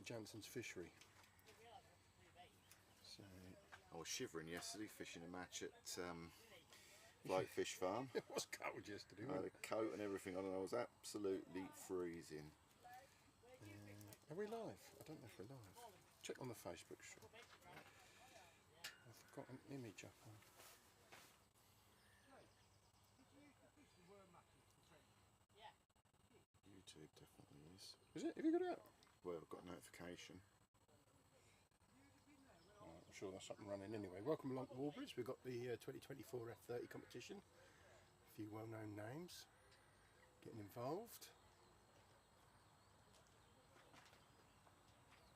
Jansen's Fishery. So I was shivering yesterday fishing a match at Light Fish Farm. it was cold yesterday, I had wasn't a coat and everything on and I was absolutely freezing. Are we live? I don't know if we're live. Check on the Facebook stream. I've got an image up on. YouTube definitely is. Is it? Have you got it up? Well, I've got a notification. I'm sure that's up and running anyway. Welcome along to Walbridge. We've got the 2024 F30 competition. A few well-known names getting involved.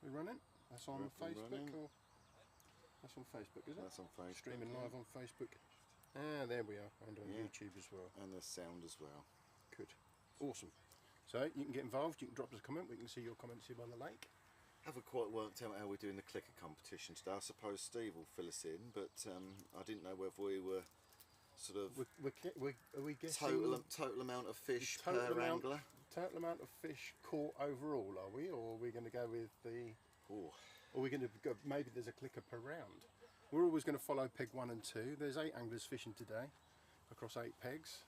We're running. That's on Facebook, or that's on Facebook, is it? That's on Facebook. Streaming live on Facebook. Ah, there we are, and on YouTube as well. And there's sound as well. Good, awesome. So you can get involved. You can drop us a comment. We can see your comments here on the lake. Haven't quite worked out how we're doing the clicker competition today. I suppose Steve will fill us in, but I didn't know whether we were sort of are we guessing total amount of fish per angler. Total amount of fish caught overall, are we, or are we going to go with the? Ooh. Or are we going to go? Maybe there's a clicker per round. We're always going to follow peg 1 and 2. There's 8 anglers fishing today, across 8 pegs.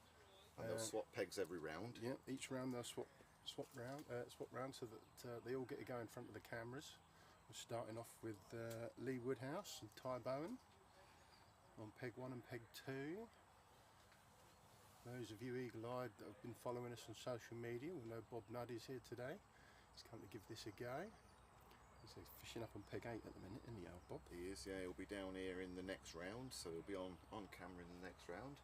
And they'll swap pegs every round. Yeah, each round they'll swap round so that they all get to go in front of the cameras. We're starting off with Lee Woodhouse and Ty Bowen on peg 1 and peg 2. Those of you eagle-eyed that have been following us on social media will know Bob Nudd is here today. He's come to give this a go. So he's fishing up on peg 8 at the minute, isn't he, old Bob? He is, yeah. He'll be down here in the next round, so he'll be on camera in the next round.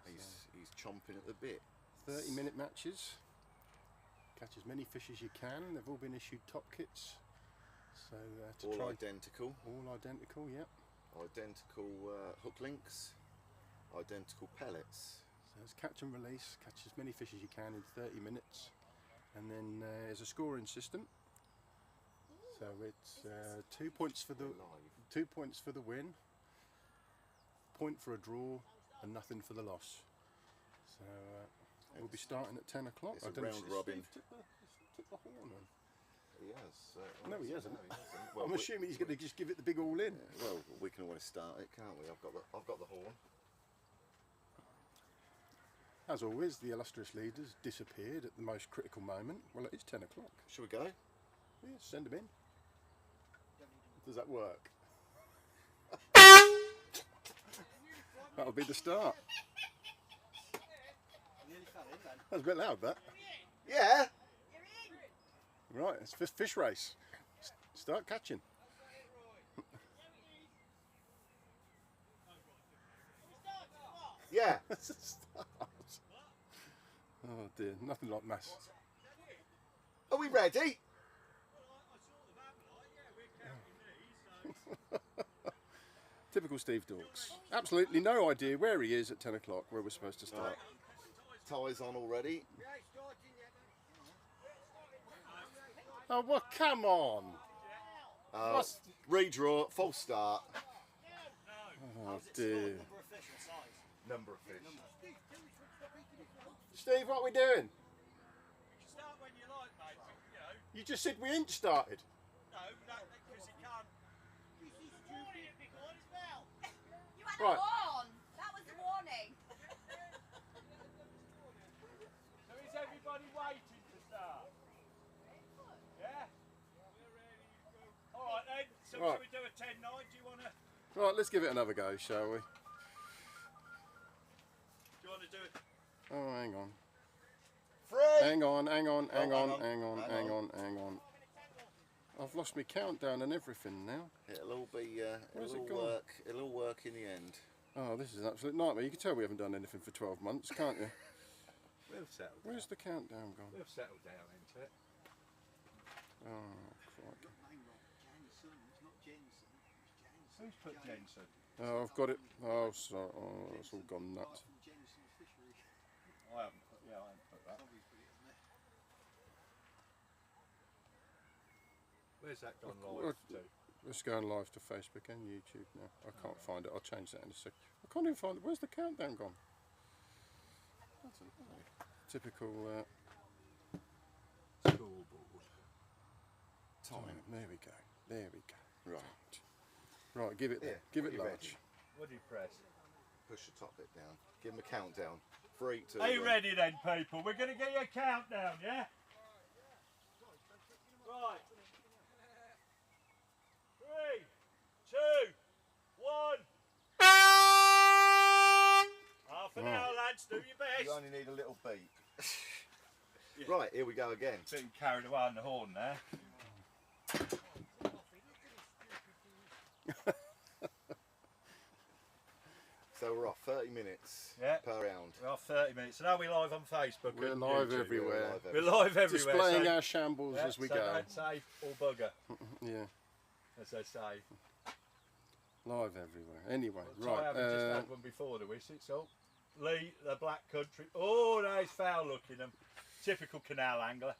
Yeah, he's chomping at the bit. 30-minute matches. Catch as many fish as you can. They've all been issued top kits. So all identical. All identical, yep. Identical hook links. Identical pellets. So it's catch and release. Catch as many fish as you can in 30 minutes. And then there's a scoring system. So it's 2 points for the 2 points for the win, point for a draw, and nothing for the loss. So we'll be starting at 10 o'clock. It's a round robin. Took the horn on. He has. No, he hasn't. Well, I'm assuming he's going to just give it the big all in. Yeah, well, we can always start it, can't we? I've got the horn. As always, the illustrious leaders disappeared at the most critical moment. Well, it is 10 o'clock. Shall we go? Yeah, send them in. Does that work? That'll be the start. That's a bit loud, that. Yeah. Right, it's fish race. Start catching. Yeah. Start. Oh dear, nothing like mass. Are we ready? Typical Steve Dawkes. Absolutely no idea where he is at 10 o'clock, where we're supposed to start. Ties on already. Oh, well, come on. Redraw, false start. Oh dear. Number of fish. Steve, what are we doing? Start when you like, mate. You just said we ain't started. No, because you can't. You had Right. a warn. That was the warning. So is everybody waiting to start? Yeah? Alright then, so Right. shall we do a 10-9? Do you want to Right, let's give it another go, shall we? do it? Oh, hang on. Free! Hang on. Hang on. I've lost my countdown and everything now. It'll all be, Where's it'll it all gone? work. It'll all work in the end. Oh, this is an absolute nightmare. You can tell we haven't done anything for 12 months, can't you? We've settled Where's the countdown gone? We've settled down into it. Oh, crikey. Who's put Jansen? Oh, I've got it. Oh, sorry. Oh, it's all gone nuts. I haven't put that. Where's that gone live to? It's going live to Facebook and YouTube now. I can't find it. I'll change that in a sec. I can't even find it. Where's the countdown gone? Typical. Scoreboard. Time. There we go. There we go. Right. Right, give it there. Yeah, Give what it you large. What do you press? Push the top bit down. Give them a countdown. 3, 2, Are you 1. ready then, people? We're going to get you a countdown, yeah? Right. 3, 2, 1. Half an hour, lads. Do your best. You only need a little beat. Right, here we go again. Getting carried away on the horn there. So we're off 30 minutes Yeah. per round. We're off 30 minutes. So now we're live on Facebook. We're and live YouTube. everywhere. We're live everywhere. Displaying so, our shambles yeah, as we so go. don't say or bugger, Yeah, as they say. live everywhere. Anyway, Well, I haven't just right. had one before the wish, so Lee, the Black Country. Oh, no, he's foul looking them. Typical canal angler.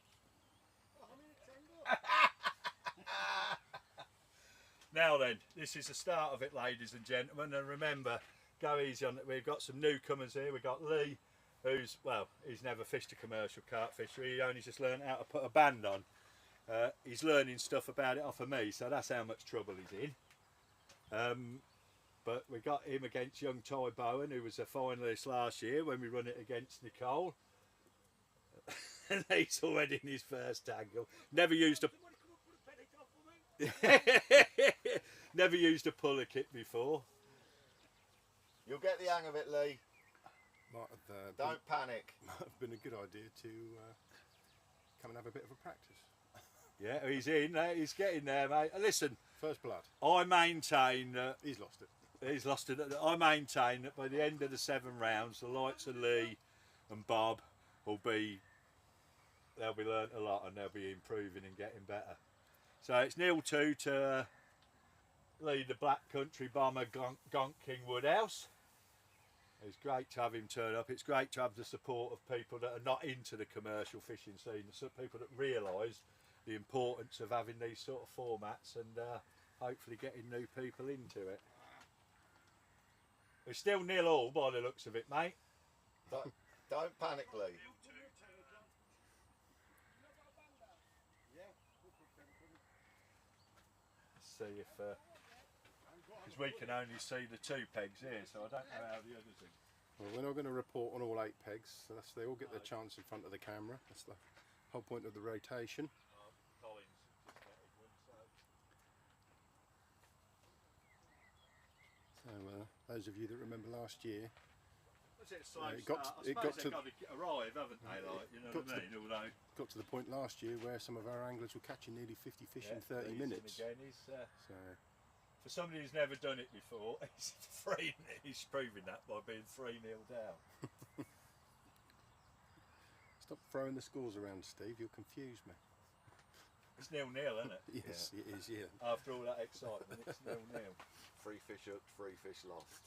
Now then, this is the start of it, ladies and gentlemen, and remember, go easy on it. We've got some newcomers here. We've got Lee, who's, well, he's never fished a commercial carp fishery. He only just learned how to put a band on. He's learning stuff about it off of me, so that's how much trouble he's in. But we got him against young Ty Bowen, who was a finalist last year when we run it against Nicole. And he's already in his first tangle. Never used a never used a puller kit before. You'll get the hang of it, Lee. Might have, Don't panic. might have been a good idea to come and have a bit of a practice. Yeah, he's in. He's getting there, mate. Listen, First blood. I maintain that He's lost it. he's lost it. I maintain that by the end of the 7 rounds, the likes of Lee and Bob will be. They'll be learnt a lot and they'll be improving and getting better. So it's 0-2 to Lee, the Black Country Bomber, Gonk King Woodhouse. It's great to have him turn up. It's great to have the support of people that are not into the commercial fishing scene, so people that realise the importance of having these sort of formats and hopefully getting new people into it. We're still 0-0 by the looks of it, mate. Don't panic, Lee. See if because we can only see the 2 pegs here, so I don't know how the others are. Well, we're not going to report on all 8 pegs, so they all get their chance in front of the camera. That's the whole point of the rotation. Collins just started one, so. So those of you that remember last year, Was it a slow it got start? to- it I got suppose to- they've got to arrive, haven't they? Like, you know got what I mean? Although got to the point last year where some of our anglers were catching nearly 50 fish in 30 Lee's minutes. Again, So for somebody who's never done it before, he's proving that by being 3-0 down. stop throwing the scores around, Steve. You'll confuse me. It's 0-0, isn't it? Yes, it is. Yeah. After all that excitement, it's 0-0. 3 fish hooked, 3 fish lost.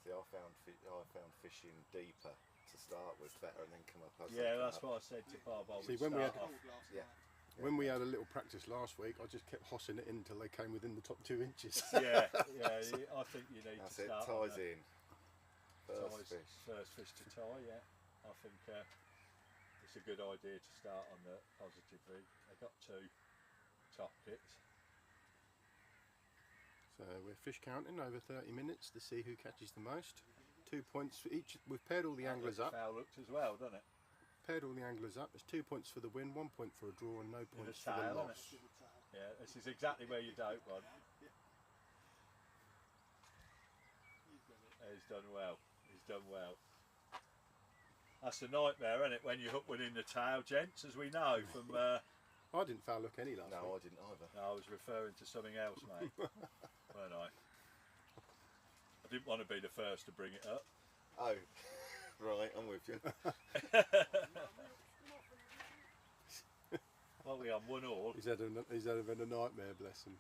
See, I found fishing deeper to start with better and then come up. Yeah, that's what I said to Bob. I See, would when we start had- off. Yeah. When we had a little practice last week, I just kept hossing it in until they came within the top 2 inches. Yeah, I think you need That's to it. start Ties on in. First ties, fish. first fish to tie, yeah. I think it's a good idea to start on the positive rig. They've got 2 top kits. So we're fish counting over 30 minutes to see who catches the most. 2 points for each. We've paired all the anglers up. Foul looked as well, doesn't it? Paired all the anglers up. There's 2 points for the win, 1 point for a draw, and no With points a for the tail, loss. isn't it? Yeah, this is exactly where you don't want. He's done well. He's done well. That's a nightmare, isn't it, when you hook one in the tail, gents, as we know from. I didn't foul look any last No, I week. didn't either. No, I was referring to something else, mate. Weren't I? I didn't want to be the first to bring it up. Oh, right, I'm with you. Well, we on 1-1. He's having a nightmare, bless him.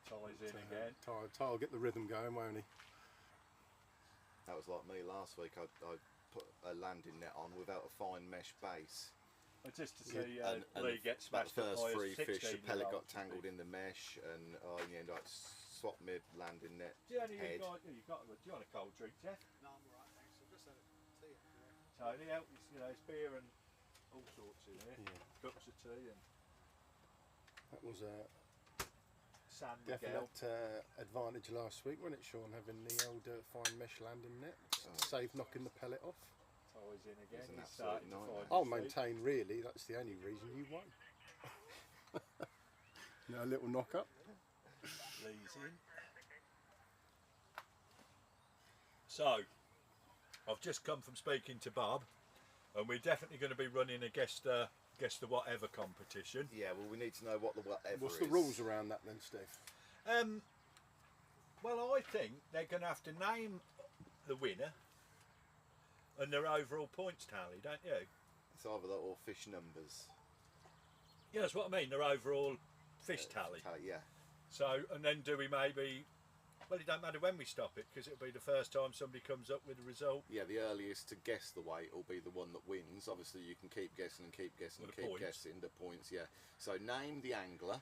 Ties in again. Ty will get the rhythm going, won't he? That was like me last week. I put a landing net on without a fine mesh base. Well, just to see And Lee get about smashed the up first by a 3 fish, the 16-year-old. pellet got tangled in the mesh, and in the end I swapped my landing net Do you, head. do you want a cold drink, Jeff? No, I'm alright, thanks. I've just had a tea. Tony, help, you know, it's beer and all sorts in here. Yeah. Cups of tea and That was a San Miguel. definite advantage last week, wasn't it, Sean, having the old fine mesh landing net to save knocking the pellet off. Ties in again. It's an He's absolute starting to nightmare. find I'll his feet. maintain, really, that's the only reason you won. You know, a little knock up. Lee's in. So, I've just come from speaking to Bob, and we're definitely going to be running a guess the whatever competition. Yeah, well, we need to know what the whatever What's is. the rules around that then, Steve? Well, I think they're going to have to name the winner and their overall points tally, don't you? It's either that or fish numbers. Yeah, that's what I mean. Their overall fish tally. Yeah. So, and then do we maybe? Well, it don't matter when we stop it because it'll be the first time somebody comes up with a result. Yeah, the earliest to guess the weight will be the one that wins. Obviously, you can keep guessing and keep guessing With and the keep points. guessing the points. Yeah. So name the angler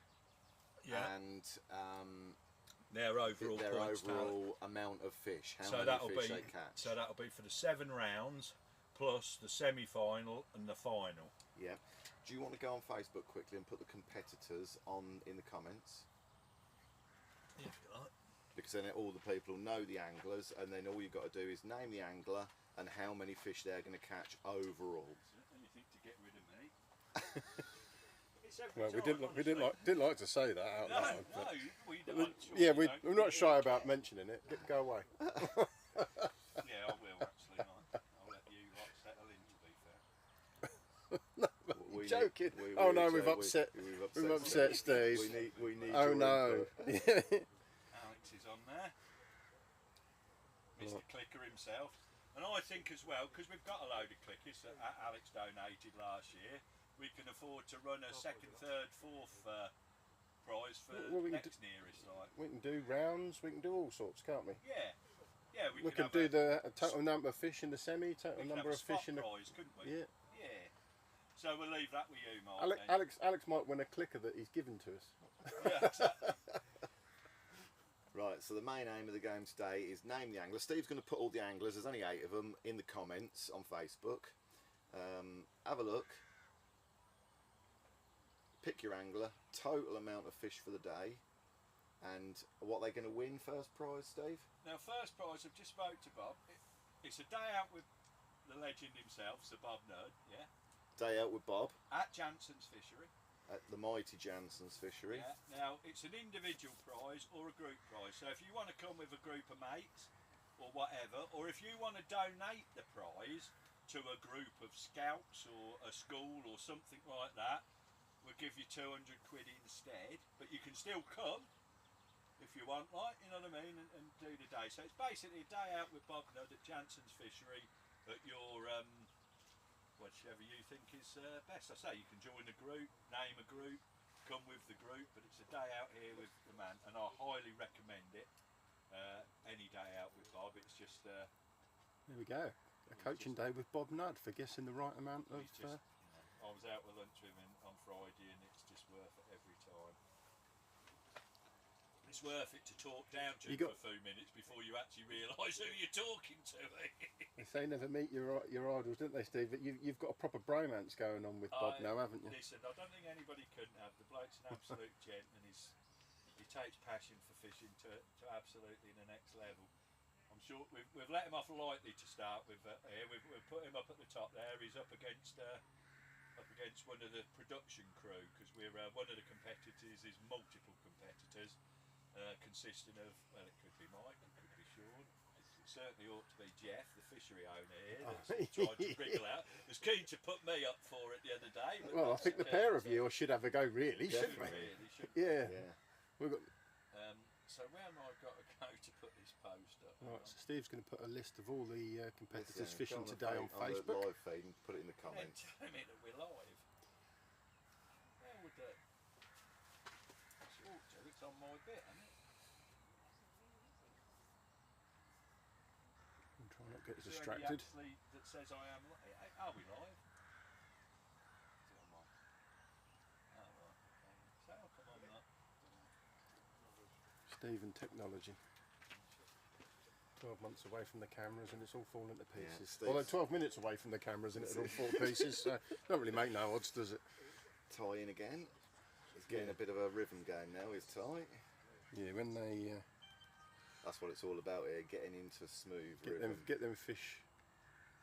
Yeah. and Their overall their points overall amount of fish. How tally. So many that'll fish be they catch. so that'll be for the 7 rounds plus the semi-final and the final. Yeah. Do you want to go on Facebook quickly and put the competitors on in the comments? If you like. Because then all the people know the anglers, and then all you've got to do is name the angler and how many fish they're going to catch overall. Anything to get rid of me. It's every Well, we time, didn't like to say that out No, loud. no, but- we don't. Yeah, we're not shy about mentioning it. Go away. Yeah, I will actually. I'll let you lot settle in. To be fair. We Joking. need- Oh, no, need we've to- upset- we've We've upset Steve. We need Oh your no. input. Alex is on there. Mr. Clicker himself. And I think as well, because we've got a load of clickers that Alex donated last year, we can afford to run a 2nd, 3rd, 4th prize for Well, we can next nearest. Like, We can do rounds. We can do all sorts, can't we? yeah, yeah, We can do the total number of fish in the semi, total number of fish in the. prize, couldn't we? Yeah. Yeah. So we'll leave that with you, Mark. Alex might win a clicker that he's given to us. Yeah, exactly. Right, so the main aim of the game today is name the angler. Steve's going to put all the anglers, there's only 8 of them, in the comments on Facebook. Have a look. Pick your angler, total amount of fish for the day, and what they're going to win first prize, Steve? Now, first prize, I've just spoke to Bob. It's a day out with the legend himself, Sir Bob Nerd, yeah, Day out with Bob at Jansen's Fishery. at the mighty Jansen's Fishery. Yeah. Now, it's an individual prize or a group prize. So if you want to come with a group of mates or whatever, or if you want to donate the prize to a group of scouts or a school or something like that, we'll give you 200 quid instead. But you can still come if you want, like, you know what I mean, and do the day. So it's basically a day out with Bob Nudd at Jansen's Fishery at your whichever you think is best. I say you can join a group, name a group, come with the group, but it's a day out here with the man, and I highly recommend it. Any day out with Bob, it's just There we go. A coaching day with Bob Nudd for guessing the right amount of. he's just, you know, I was out with lunch with him on Friday, and it's just worth it every time. It's worth it to talk down to You him got- for a few minutes before you actually realise who you're talking to. They say never meet your idols, don't they, Steve? But you've got a proper bromance going on with Bob now, haven't you? Listen, I don't think anybody couldn't have. The bloke's an absolute gent, and he takes passion for fishing to absolutely the next level. I'm sure we've let him off lightly to start with. Here we've put him up at the top there. He's up against one of the production crew, because we're one of the competitors is multiple competitors consisting of, well, it could be Mike, it could be Sean. It certainly ought to be Jeff, the fishery owner here, that's tried to wriggle out. Was keen to put me up for it the other day. But Well, I that's think the okay, pair of so- you should have a go, really, shouldn't we? Really should. Yeah. Yeah. We've got. So where am I got to go to put this post up? Right, so Steve's going to put a list of all the competitors Yeah, fishing go on today on the Facebook. live feed and put it in the And then comments. tell me that we're live. How would that? It's ought to. It's on my bit, isn't it? And try not to get Is there distracted. anybody actually that says I am live? Are we live? Is it on my? Oh, right. Okay. So how come I'm not? Steve and technology. 12 months away from the cameras and it's all falling to Yeah, pieces. Steve's- Although 12 minutes away from the cameras and it'll all fall to pieces, so don't really make no odds, does it? Ty in again. He's getting a bit of a rhythm going now, is Ty. Yeah, when they That's what it's all about here, getting into smooth rhythm. get them fish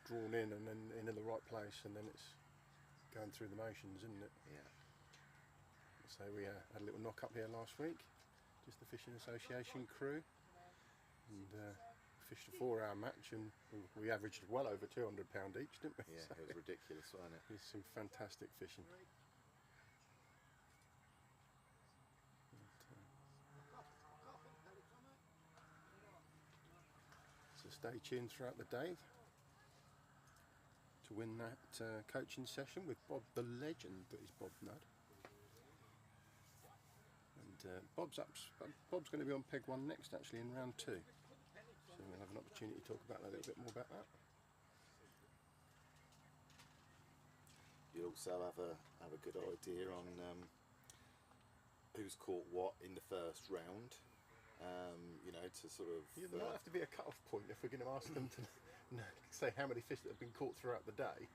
drawn in and then in the right place, and then it's going through the motions, isn't it? Yeah. So we had a little knock up here last week, just the Fishing Association crew, and fished a 4-hour match, and we averaged well over £200 each, didn't we? Yeah, So it was ridiculous, wasn't it? it's some fantastic fishing. So stay tuned throughout the day to win that coaching session with Bob the legend that is Bob Nudd. And Bob's going to be on peg 1 next, actually, in round 2. So we'll have an opportunity to talk about that, a little bit more about that. You'll also have a good idea on who's caught what in the first round. You know, to sort of. Yeah, there might have to be a cut-off point if we're going to ask them to say how many fish that have been caught throughout the day.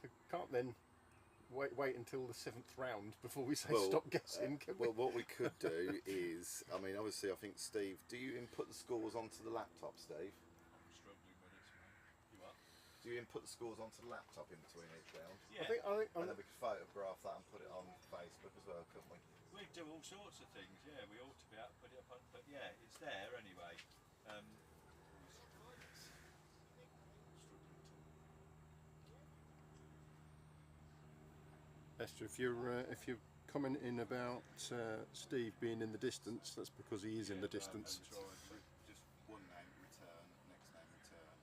We can't then wait until the 7th round before we say stop guessing, can we? Well, what we could do is, I mean, obviously, I think Steve. Do you input the scores onto the laptop, Steve? I'm struggling with this, man. You what? Do you input the scores onto the laptop in between each round? Yeah. I think And then we could photograph that and put it on Facebook as well, couldn't we? We do all sorts of things, yeah, we ought to be able to put it up on, but yeah, it's there anyway. Esther, if you're commenting about Steve being in the distance, that's because he is in the distance. Just one name return, next name return.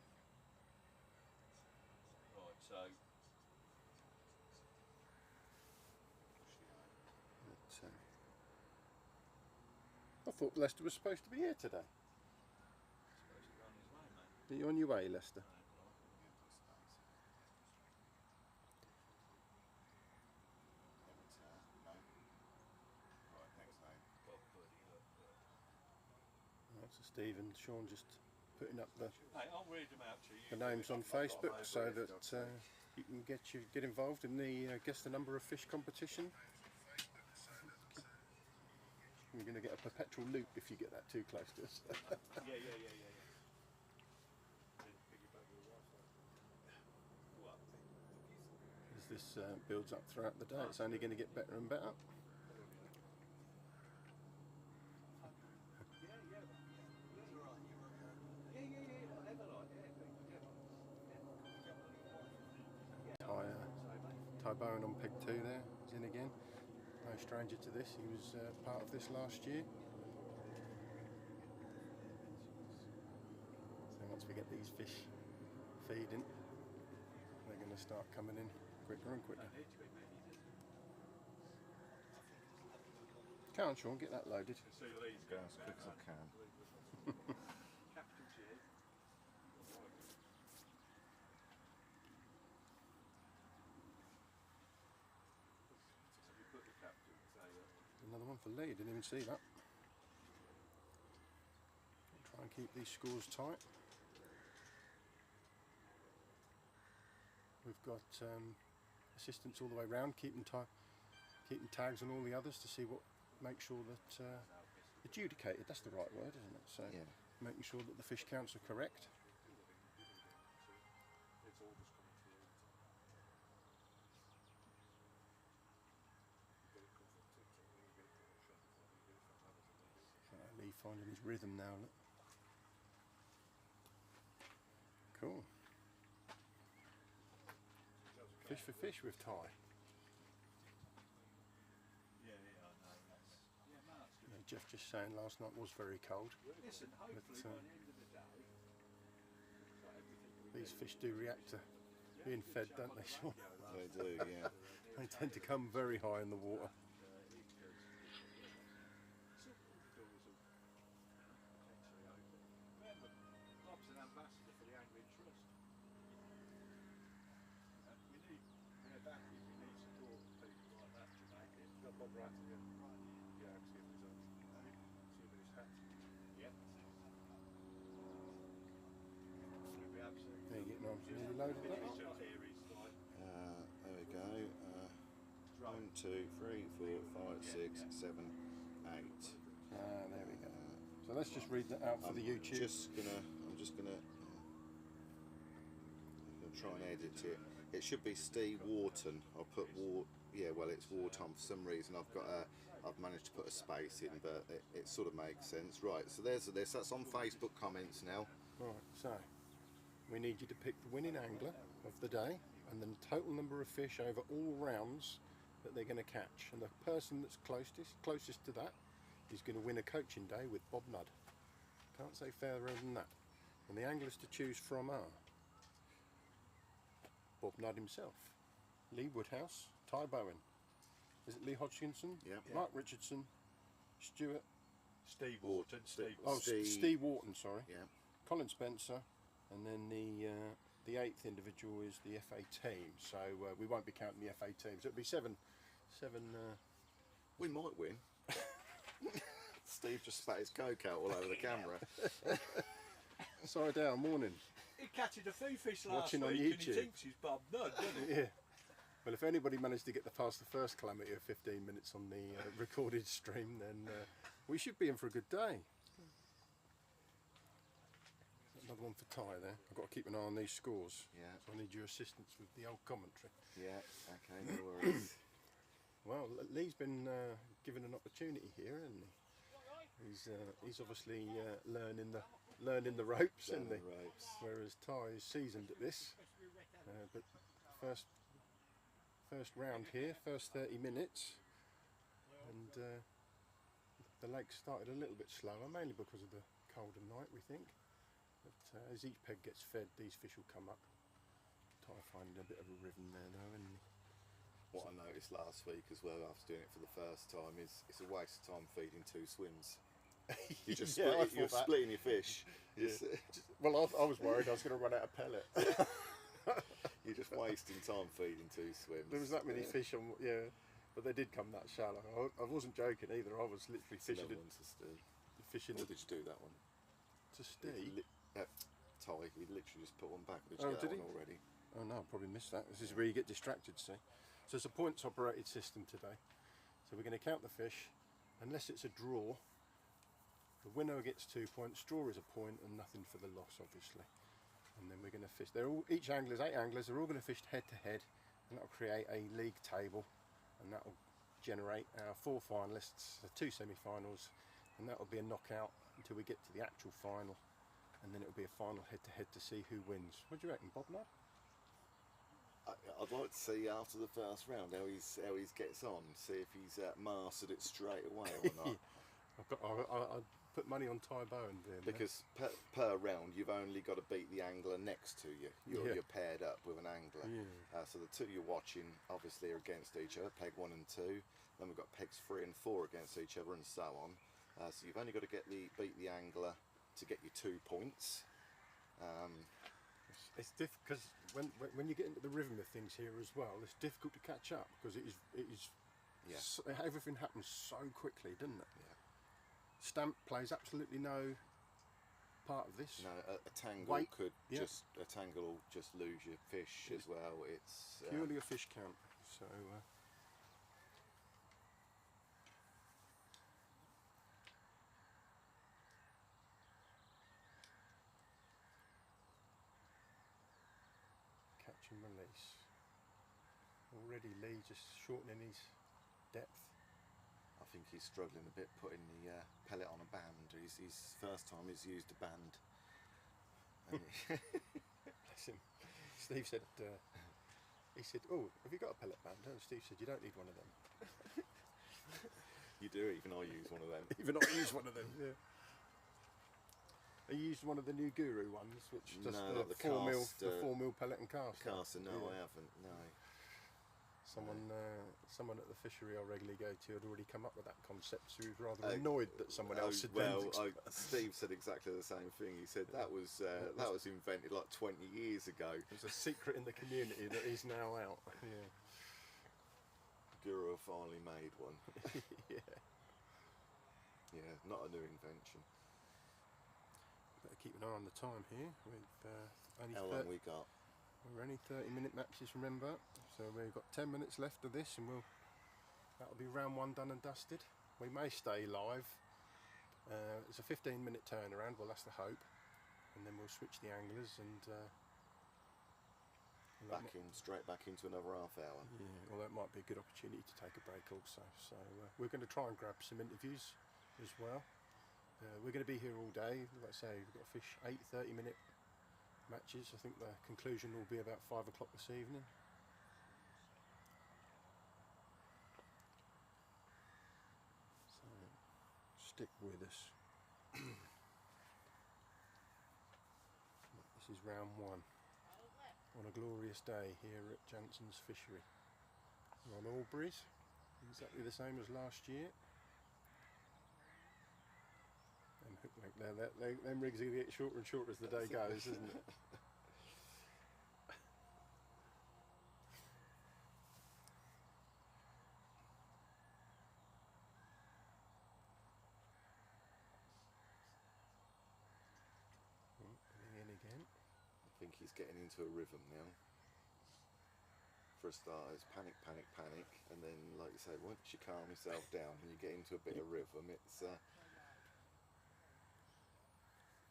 Right, so I thought Lester was supposed to be here today. supposed to be on his way, mate. Are you on your way, Lester? Right, so Steve and Sean just putting up the Hey, I'll read them out to you. names on Facebook so that you can get involved in the guess the number of fish competition. You're going to get a perpetual loop if you get that too close to us. Yeah. What? As this builds up throughout the day, it's only going to get better and better. Ty Bowen on peg 2 there, he's in again. No stranger to this, he was part of this last year. So once we get these fish feeding, they're going to start coming in quicker and quicker. Come on, Sean, get that loaded. Go as quick as I can. Another one for Lee, didn't even see that. Try and keep these scores tight. We've got assistants all the way round, keeping tags on all the others to see what, make sure that adjudicated, that's the right word, isn't it? So Yeah. making sure that the fish counts are correct. Lee finding his rhythm now, look. Cool. Fish for fish with Ty. Yeah, Jeff just saying last night was very cold. Listen, hopefully But, by the end of the day, These fish do react to being fed, don't they, Sean? They do, yeah. They tend to come very high in the water. remember, Bob's an ambassador for the Angling Trust. We need, that we need support people like that to make it. Got Bob right again. Yeah, see if he's on. See if he's hatched. Yep. 2, 3, 4, 5, 6, 7, 8. There we go. So let's just read that out for the YouTube. I'm just gonna try and edit it. It should be Steve Wharton. I'll put yeah, well, it's wartime for some reason. I've managed to put a space in, but it sort of makes sense. Right, so there's this. That's on Facebook comments now. Right, so we need you to pick the winning angler of the day and the total number of fish over all rounds that they're going to catch. And the person that's closest to that is going to win a coaching day with Bob Nudd. Can't say fairer than that. And the anglers to choose from are Bob Nudd himself, Lee Woodhouse, Ty Bowen. Is it Lee Hodgkinson? Yeah. Mark Richardson, Stuart. Steve Wharton. Steve Wharton, sorry. Yeah. Colin Spencer, and then the 8th individual is the FA team. So we won't be counting the FA teams. It'll be seven. We might win. Steve just spat his coke out all over the camera. Sorry, down morning. He catches a few fish last Watching week on and YouTube. he thinks he's Bob Nudd, doesn't he? Yeah. Well, if anybody managed to get past the first calamity of 15 minutes on the recorded stream, then we should be in for a good day. Another one for Ty there. I've got to keep an eye on these scores. Yeah. So I need your assistance with the old commentary. Yeah. Okay. No worries. Well, Lee's been given an opportunity here, hasn't he? He's obviously learning the ropes, isn't he? Whereas Ty is seasoned at this. But first round here, first 30 minutes, and the lake started a little bit slower, mainly because of the colder night, we think. But as each peg gets fed, these fish will come up. Ty finding a bit of a rhythm there, though, isn't he? What I noticed last week as well, after doing it for the first time, is it's a waste of time feeding 2 swims. You just you're splitting your fish. Yeah. Well, I was worried I was going to run out of pellet. You're just wasting time feeding 2 swims. There was that many fish on, yeah, but they did come that shallow. I wasn't joking either. I was literally fishing fishing. Or did you do that one? To Steve? Ty, he literally just put one back. Did Oh, you get did that he? one already? Oh no, I probably missed that. This is where you get distracted, see. So it's a points operated system today. So we're going to count the fish, unless it's a draw. The winner gets 2 points, draw is a point, and nothing for the loss, obviously. And then we're going to fish. Each angler's 8 anglers. They're all going to fish head to head, and that'll create a league table, and that'll generate our 4 finalists, 2 semi-finals, and that'll be a knockout until we get to the actual final, and then it'll be a final head to head to see who wins. What do you reckon, Bob? Nudd? I'd like to see after the first round how he gets on, see if he's mastered it straight away or not. I put money on Ty Bowen there. Because per round you've only got to beat the angler next to you. You're paired up with an angler. Yeah. So the 2 you're watching obviously are against each other, peg 1 and 2. Then we've got pegs 3 and 4 against each other, and so on. So you've only got to beat the angler to get your 2 points. It's difficult because when you get into the rhythm of things here as well, it's difficult to catch up because it is everything happens so quickly, doesn't it? Yeah. Stamp plays absolutely no part of this. No, a tangle Weight, a tangle will just lose your fish as well. It's purely a fish count. So. Catch and release. Already Lee just shortening his depth. I think he's struggling a bit putting the pellet on a band. His first time he's used a band. Bless him. Steve said, he said, "Oh, have you got a pellet band?" And Steve said, "You don't need one of them." You do, even I use one of them. Even I use one of them, yeah. I used one of the new Guru ones, which does the 4 mil pellet and cast. Caster, no, I haven't, no. Someone at the fishery I regularly go to had already come up with that concept, so he was rather annoyed that someone else had Steve said exactly the same thing. He said that was invented like 20 years ago. It was a secret in the community that is now out. Yeah. Guru finally made one. Yeah. Yeah, not a new invention. Better keep an eye on the time here. With only how long we got? We're only 30-minute matches, remember. So we've got 10 minutes left of this, and we'll that'll be round one done and dusted. We may stay live. It's a 15-minute turnaround, well that's the hope, and then we'll switch the anglers and straight back into another half hour. yeah, well that might be a good opportunity to take a break also. So we're going to try and grab some interviews as well. We're going to be here all day. Like I say, we've got to fish 8 30-minute matches. I think the conclusion will be about 5 o'clock this evening. So stick with us. This is round one on a glorious day here at Jansen's Fishery. We're on Albury's, exactly the same as last year. And them rigs are going to get shorter and shorter as the day goes, isn't it? Coming in again. I think he's getting into a rhythm now. For a start, it's panic, panic, panic, and then, like you say, once you calm yourself down and you get into a bit of rhythm, it's.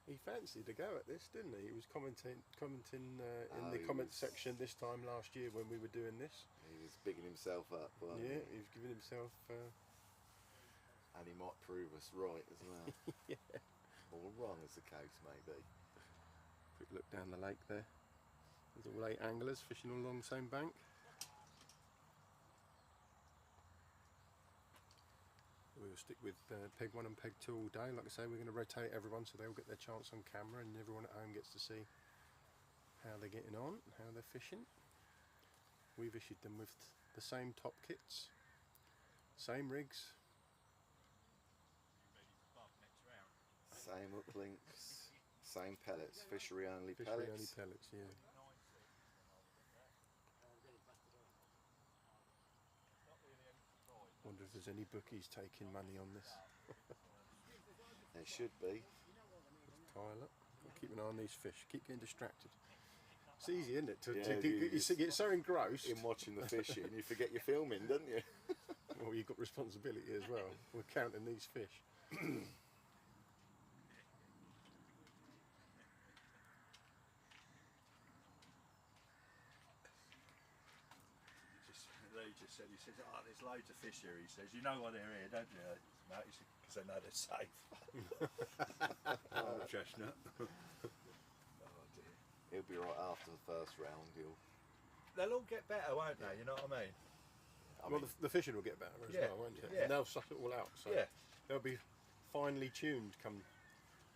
He fancied a go at this, didn't he? He was commenting in the comment section this time last year when we were doing this. He was bigging himself up. Yeah, he was giving himself. And he might prove us right as well. Yeah. Or wrong, as the case may be. Quick look down the lake there. There's all 8 anglers fishing all along the same bank. We'll stick with peg 1 and peg 2 all day. Like I say, we're going to rotate everyone so they'll get their chance on camera and everyone at home gets to see how they're getting on, how they're fishing. We've issued them with the same top kits, same rigs. Same hook links, same pellets, fishery only Fishery pellets. only pellets, yeah. Wonder if there's any bookies taking money on this. They should be. Let's tile up. Keep an eye on these fish. Keep getting distracted. It's easy, isn't it? You get so engrossed In watching the fishing, you forget you're filming, don't you? Well, you've got responsibility as well. We're counting these fish. Lee just said, he says, oh, there's loads of fish here. He says, you know why they're here, don't you? No, he said, because they know they're safe. Oh, chestnut. Oh dear. He'll be right after the first round. They'll all get better, won't they? You know what I mean? Well, the fishing will get better as Yeah, well, won't it? yeah. And they'll suck it all out. So Yeah. they'll be finely tuned come.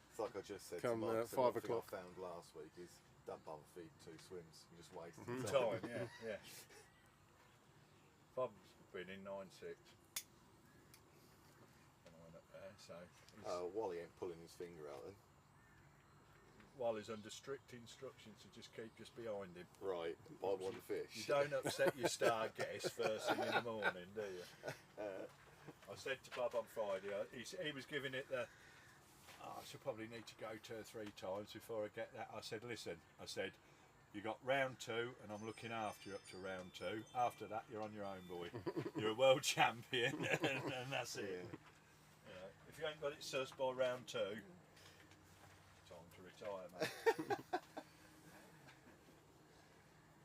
It's like I just said Come, to Mike, 5 one thing o'clock. I found last week is don't bother feed 2 swims. You just waste Time, yeah, yeah. Bob's been in 9-6. And I went up there, so Wally ain't pulling his finger out then. while he's under strict instructions to just keep just behind him. Right, by one fish. You don't upset your star guest first thing in the morning, do you? I said to Bob on Friday, he was giving it the, I should probably need to go 2 or 3 times before I get that. I said, listen, you got round 2 and I'm looking after you up to round 2. After that, you're on your own, boy. You're a world champion and that's it. Yeah. You know, if you ain't got it sussed by round 2, time to retire, mate.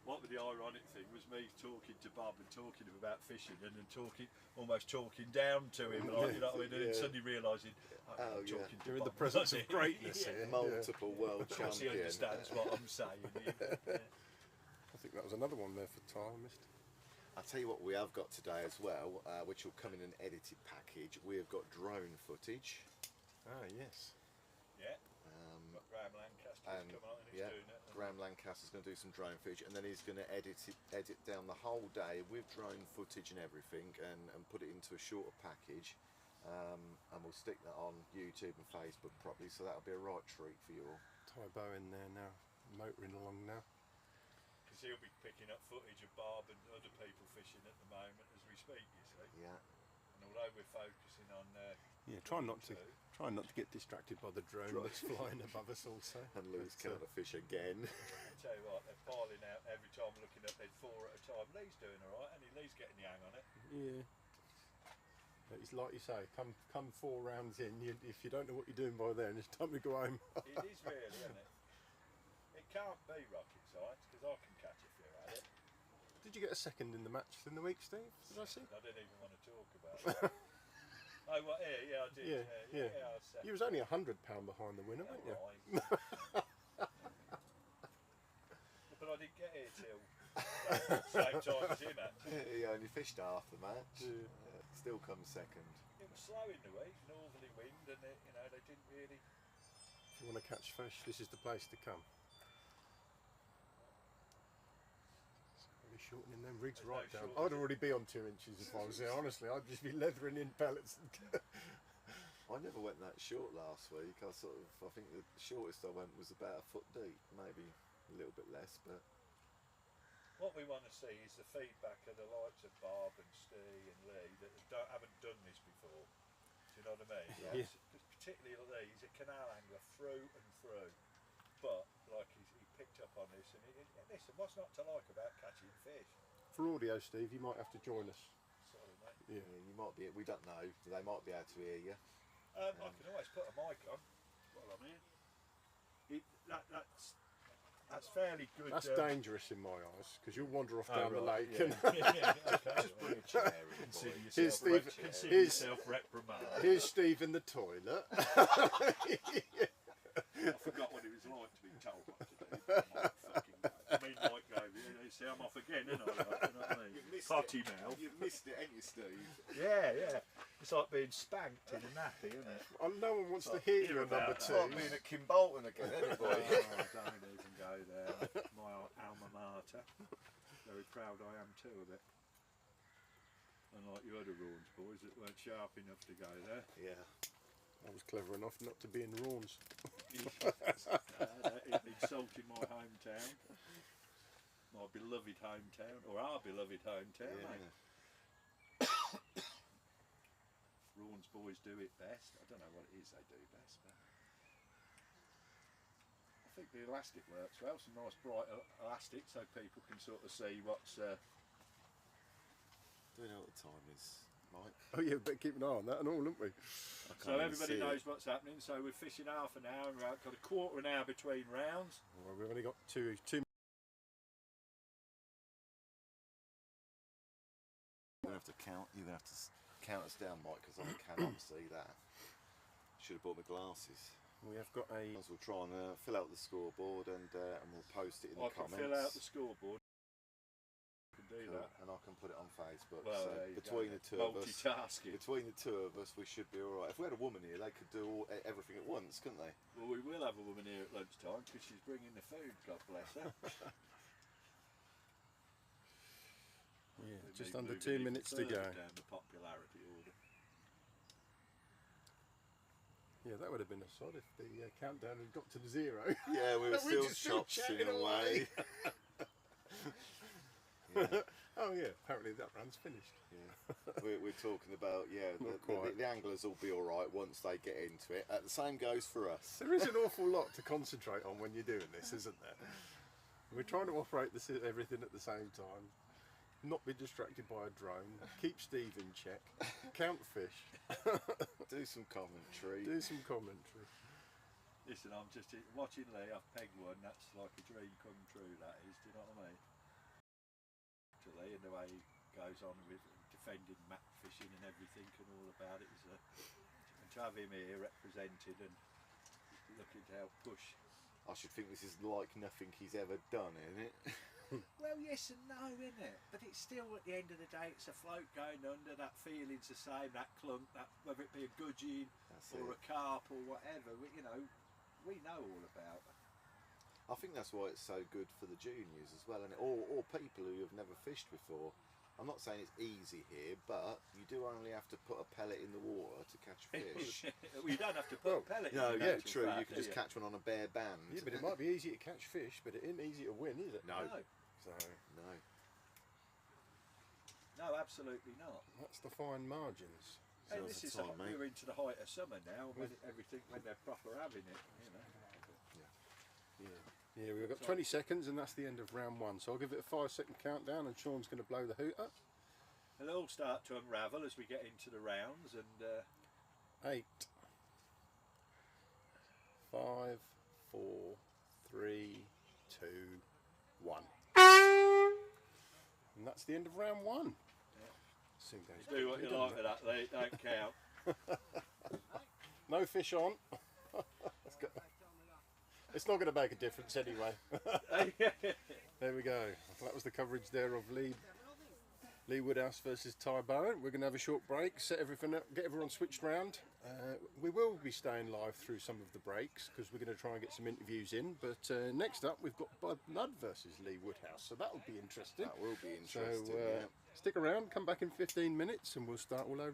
What the ironic thing was me talking to Bob and talking about fishing and then almost talking down to him, like, you know what I mean, and then Yeah. suddenly realising I'm yeah. talking to You're in Bob. the presence of greatness Yeah. here. Multiple world Of course he champion. understands what I'm saying. Yeah. I think that was another one there for tile missed. I'll tell you what we have got today as well, which will come in an edited package. We have got drone footage. Ah, yes. Yeah. Got Graham Lancaster And coming on and he's yeah, doing it. Graham Lancaster's going to do some drone footage, and then he's going to edit down the whole day with drone footage and everything, and put it into a shorter package. And we'll stick that on YouTube and Facebook properly, so that'll be a right treat for you all. Tie bow in there now, motoring along now. Because he'll be picking up footage of Bob and other people fishing at the moment as we speak, you see. Yeah. And although we're focusing on Yeah, try not to get distracted by the drone that's flying above us also. And Lou's killed a fish again. I tell you what, they're piling out every time I'm looking up, there's 4 at a time. Lee's doing alright, and Lee's getting the hang on it. Yeah. It's like you say, come 4 rounds in, if you don't know what you're doing by then, it's time to go home. It is really, isn't it? It can't be rocket science because I can catch a few at it. Did you get a second in the match in the week, Steve? Did I see? I didn't even want to talk about it. Oh, well, yeah, I did. Yeah. I was second. You was only £100 behind the winner, weren't you? Right. But I didn't get here till same time as him, actually. He only fished half the match. Yeah. Still comes second. It was slow in the week, northerly wind, and they didn't really. If you want to catch fish, this is the place to come. Really shortening them rigs There's right no down. shortage. I'd already be on 2 inches if I was there, honestly. I'd just be leathering in pellets. I never went that short last week. I think the shortest I went was about a foot deep, maybe a little bit less, but What we want to see is the feedback of the likes of Bob and Steve and Lee that haven't done this before. Do you know what I mean? Yeah. Because particularly Lee, he's a canal angler through and through. But like he picked up on this, and listen, what's not to like about catching fish? For audio, Steve, you might have to join us. Sorry, mate. Yeah. you might be. We don't know. They might be able to hear you. I can always put a mic on while I'm here. That's fairly good. That's dangerous in my eyes, because you'll wander off down the lake. Yeah. And Just bring a chair in, Consider boy. Here's yourself, Steve. consider Here's- yourself reprimanded. here's Steve in the toilet. I forgot what it was like to be told what to do. I mean, like, go, you see, I'm off again, isn't I? Like, you know what I mean? Potty mouth. You've missed it, ain't you, Steve? Yeah. It's like being spanked in a nappy, isn't it? No one wants to hear you at number about It's 2. like being at Kimbolton again, ain't it, boy? Oh, don't even go there. My alma mater. Very proud I am too of it. Unlike your other Rawns boys that weren't sharp enough to go there. Yeah. I was clever enough not to be in Rawns. Insulting my hometown. My beloved hometown, or our beloved hometown, Yeah. mate. Rawns boys do it best. I don't know what it is they do best, but I think the elastic works well. Some nice bright elastic so people can sort of see what's. Do we know what the time is, Mike? Oh yeah, better keep an eye on that and all, haven't we? I can't So even everybody see knows it. what's happening. So we're fishing half an hour and we've got a quarter of an hour between rounds. Well, we've only got two. You're gonna have to count. You're gonna have to count us down, Mike, because I cannot see that. Should have brought my glasses. We have got a. We'll try and fill out the scoreboard and we'll post it in I the can comments. fill out the scoreboard. I can do that. And I can put it on Facebook. Well, so there you between go. the two of us, Multitasking. we should be all right. If we had a woman here, they could do everything at once, couldn't they? Well, we will have a woman here at lunchtime because she's bringing the food. God bless her. Yeah, We just may under move 2 it even minutes to go. further down the popularity order. Yeah, that would have been a sod if the countdown had got to the 0. Yeah, we were We still just still chopsing chatting away. Oh yeah, apparently that run's finished. Yeah. We're talking about Not quite. the anglers will be all right once they get into it. The same goes for us. There is an awful lot to concentrate on when you're doing this, isn't there? We're trying to operate everything at the same time, not be distracted by a drone, keep Steve in check, count fish, Do some commentary. do some commentary. Listen, I'm just watching Lee. I've pegged one. That's like a dream come true. That is. Do you know what I mean? To Lee and the way he goes on with defending map fishing and everything and all about it is and to have him here represented and looking to help push. I should think this is like nothing he's ever done, isn't it? Well, yes and no, isn't it? But it's still, at the end of the day, it's a float going under. That feeling's the same. That clunk, that whether it be a gudgeon That's or it. a carp or whatever, we know all about it. I think that's why it's so good for the juniors as well, and or people who have never fished before. I'm not saying it's easy here, but you do only have to put a pellet in the water to catch fish. Well, you don't have to put a pellet in. No, in yeah, actual true. fact, You can do just catch one on a bare band. Yeah, but it might be easy to catch fish, but it isn't easy to win, is it? No. So No. No, absolutely not. that's the fine margins. And Sounds this the is time, mate. we're into the height of summer now, when when they're proper having it, you know. Yeah, we've got 20 seconds and that's the end of round 1. So I'll give it a 5-second countdown and Sean's going to blow the hoot up. And they'll all start to unravel as we get into the rounds. And 8, 5, 4, 3, 2, 1. And that's the end of round 1. Soon goes do what you quickly, like doesn't with that, they don't count. it? No fish on. It's not going to make a difference anyway. There we go. That was the coverage there of Lee Woodhouse versus Ty Bowen. We're going to have a short break, set everything up, get everyone switched round. We will be staying live through some of the breaks because we're going to try and get some interviews in. But next up, we've got Bud Nudd versus Lee Woodhouse, so that'll be interesting. That will be interesting. So stick around, come back in 15 minutes, and we'll start all over.